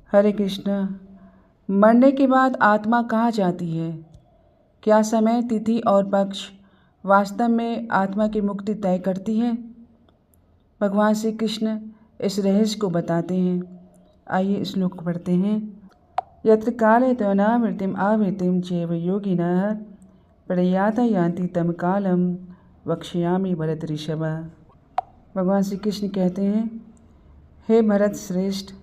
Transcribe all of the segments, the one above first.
हरे कृष्ण। मरने के बाद आत्मा कहाँ जाती है? क्या समय, तिथि और पक्ष वास्तव में आत्मा की मुक्ति तय करती है? भगवान श्री कृष्ण इस रहस्य को बताते हैं। आइए श्लोक को पढ़ते हैं। यत्र काले त्वनावृत्तिम आवृत्तिम चैव योगिनः प्रयाता यान्ति तम कालम वक्ष्यामि भरत ऋषभ। भगवान श्री कृष्ण कहते हैं, हे भरत श्रेष्ठ,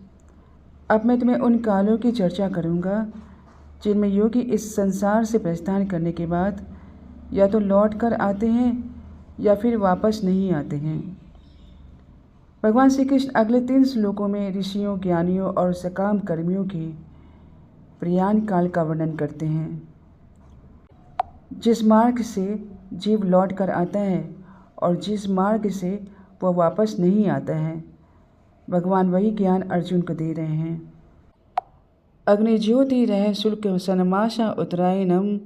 अब मैं तुम्हें उन कालों की चर्चा करूँगा जिनमें योगी इस संसार से प्रस्थान करने के बाद या तो लौट कर आते हैं या फिर वापस नहीं आते हैं। भगवान श्री कृष्ण अगले 3 श्लोकों में ऋषियों, ज्ञानियों और सकाम कर्मियों के प्रयाण काल का वर्णन करते हैं। जिस मार्ग से जीव लौट कर आता है और जिस मार्ग से वह वापस नहीं आता है, भगवान वही ज्ञान अर्जुन को दे रहे हैं। अग्निज्योति रह शुल्क सन्मासा उत्तरायणम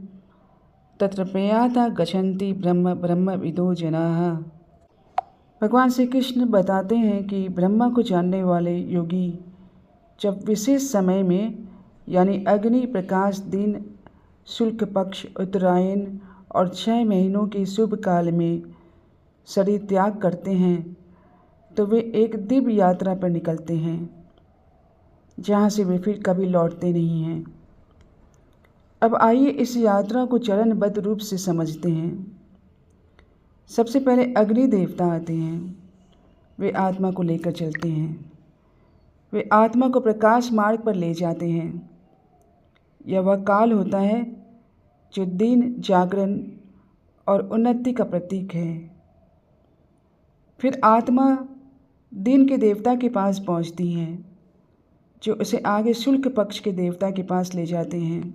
तत्र प्रयाता गच्छन्ति ब्रह्म ब्रह्म विदो जनाः। भगवान श्री कृष्ण बताते हैं कि ब्रह्मा को जानने वाले योगी जब विशेष समय में यानी अग्नि प्रकाश दिन, शुक्ल पक्ष, उत्तरायण और 6 महीनों के शुभ काल में शरीर त्याग करते हैं तो वे एक दिव्य यात्रा पर निकलते हैं जहाँ से वे फिर कभी लौटते नहीं हैं। अब आइए इस यात्रा को चरणबद्ध रूप से समझते हैं। सबसे पहले अग्नि देवता आते हैं। वे आत्मा को लेकर चलते हैं। वे आत्मा को प्रकाश मार्ग पर ले जाते हैं। यह वह काल होता है जो दिन, जागरण और उन्नति का प्रतीक है। फिर आत्मा दिन के देवता के पास पहुंचती है जो उसे आगे शुक्ल पक्ष के देवता के पास ले जाते हैं।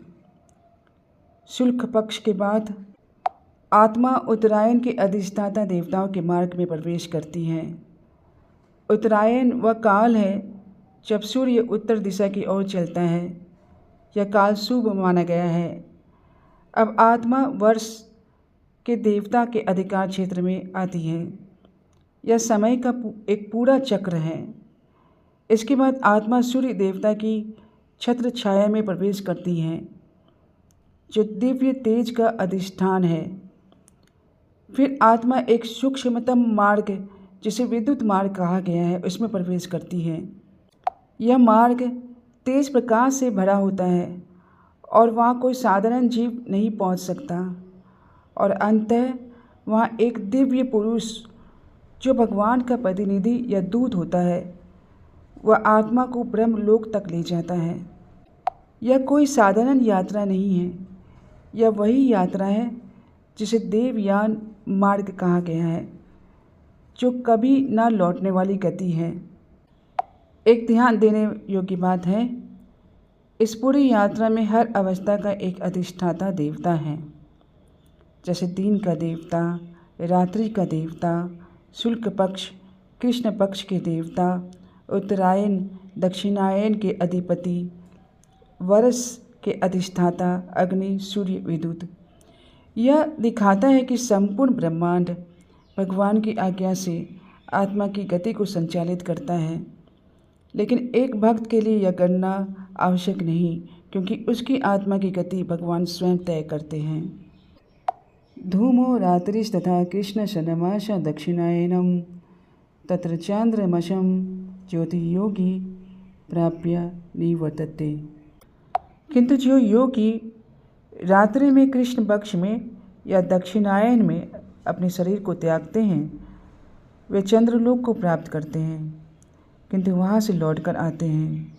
शुक्ल पक्ष के बाद आत्मा उत्तरायण के अधिष्ठाता देवताओं के मार्ग में प्रवेश करती है। उत्तरायण वह काल है जब सूर्य उत्तर दिशा की ओर चलता है। यह काल शुभ माना गया है। अब आत्मा वर्ष के देवता के अधिकार क्षेत्र में आती है। यह समय का एक पूरा चक्र है। इसके बाद आत्मा सूर्य देवता की छत्र छाया में प्रवेश करती है जो दिव्य तेज का अधिष्ठान है। फिर आत्मा एक सूक्ष्मतम मार्ग जिसे विद्युत मार्ग कहा गया है उसमें प्रवेश करती है। यह मार्ग तेज प्रकाश से भरा होता है और वहाँ कोई साधारण जीव नहीं पहुँच सकता। और अंततः वहाँ एक दिव्य पुरुष जो भगवान का प्रतिनिधि या दूत होता है, वह आत्मा को ब्रह्मलोक तक ले जाता है। यह कोई साधारण यात्रा नहीं है। यह वही यात्रा है जिसे देवयान मार्ग कहा गया है, जो कभी न लौटने वाली गति है। एक ध्यान देने योग्य बात है, इस पूरी यात्रा में हर अवस्था का एक अधिष्ठाता देवता है। जैसे दिन का देवता, रात्रि का देवता, शुक्ल पक्ष, कृष्ण पक्ष के देवता, उत्तरायण, दक्षिणायन के अधिपति, वर्ष के अधिष्ठाता, अग्नि, सूर्य, विद्युत। यह दिखाता है कि संपूर्ण ब्रह्मांड भगवान की आज्ञा से आत्मा की गति को संचालित करता है। लेकिन एक भक्त के लिए यह करना आवश्यक नहीं, क्योंकि उसकी आत्मा की गति भगवान स्वयं तय करते हैं। धूमो रात्रिस्तथा कृष्ण सन्मासा दक्षिणायनम तत्र चांद्रमसम ज्योति योगी प्राप्य निवर्तते। किंतु जो योगी रात्रि में कृष्ण पक्ष में या दक्षिणायन में अपने शरीर को त्यागते हैं, वे चंद्रलोक को प्राप्त करते हैं, किंतु वहाँ से लौटकर आते हैं।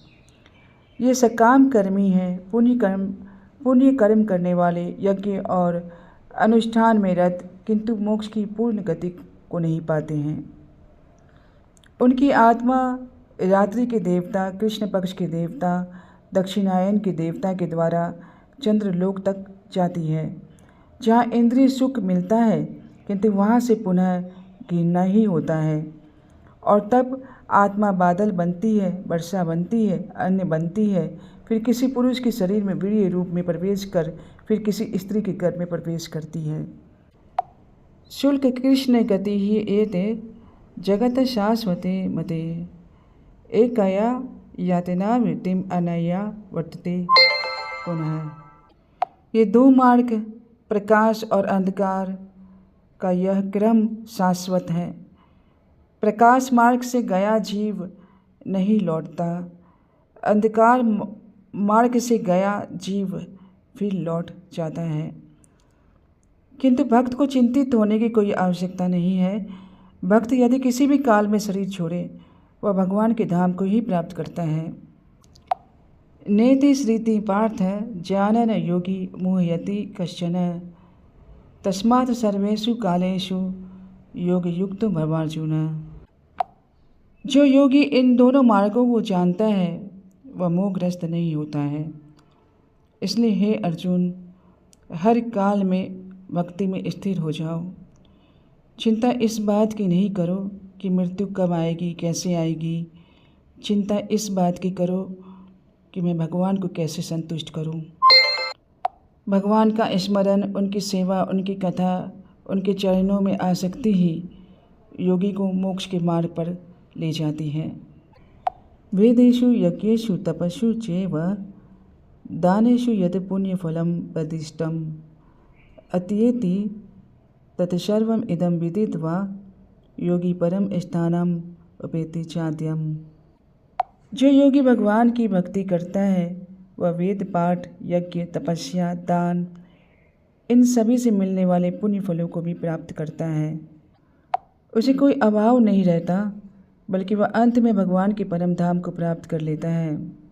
ये सकाम कर्मी हैं, पुण्य कर्म करने वाले, यज्ञ और अनुष्ठान में रत, किंतु मोक्ष की पूर्ण गति को नहीं पाते हैं। उनकी आत्मा रात्रि के देवता, कृष्ण पक्ष के देवता, दक्षिणायन के देवता के द्वारा चंद्रलोक तक जाती है, जहाँ इंद्रिय सुख मिलता है, किंतु वहाँ से पुनः गिरना ही होता है। और तब आत्मा बादल बनती है, वर्षा बनती है, अन्न बनती है, फिर किसी पुरुष के शरीर में वीर्य रूप में प्रवेश कर फिर किसी स्त्री के गर्भ में प्रवेश करती है। शुल्क कृष्ण गति ही एते जगत शाश्वते मते एकया यातना मृत्युम अनया वर्तते पुनः। ये दो मार्ग, प्रकाश और अंधकार का यह क्रम शाश्वत है। प्रकाश मार्ग से गया जीव नहीं लौटता, अंधकार मार्ग से गया जीव फिर लौट जाता है। किंतु भक्त को चिंतित होने की कोई आवश्यकता नहीं है। भक्त यदि किसी भी काल में शरीर छोड़े, वह भगवान के धाम को ही प्राप्त करता है। नेति श्रीति पार्थ जानन योगी मुह्यति कश्चन तस्मात् सर्वेषु कालेषु योग युक्त भवार्जुन। जो योगी इन दोनों मार्गों को जानता है वह मोहग्रस्त नहीं होता है। इसलिए हे अर्जुन, हर काल में भक्ति में स्थिर हो जाओ। चिंता इस बात की नहीं करो कि मृत्यु कब आएगी, कैसे आएगी। चिंता इस बात की करो कि मैं भगवान को कैसे संतुष्ट करूं। भगवान का स्मरण, उनकी सेवा, उनकी कथा, उनके चरणों में आसक्ति ही योगी को मोक्ष के मार्ग पर ले जाती है। वेदेषु यज्ञेषु तपस्सु चैव दानेषु यत् पुण्यफलं प्रदिष्टम् अत्येति तत्सर्वम् इदं विदित्वा योगी परम स्थानम् उपेति चाद्यम्। जो योगी भगवान की भक्ति करता है वह वेद पाठ, यज्ञ, तपस्या, दान, इन सभी से मिलने वाले पुण्य फलों को भी प्राप्त करता है। उसे कोई अभाव नहीं रहता, बल्कि वह अंत में भगवान के परम धाम को प्राप्त कर लेता है।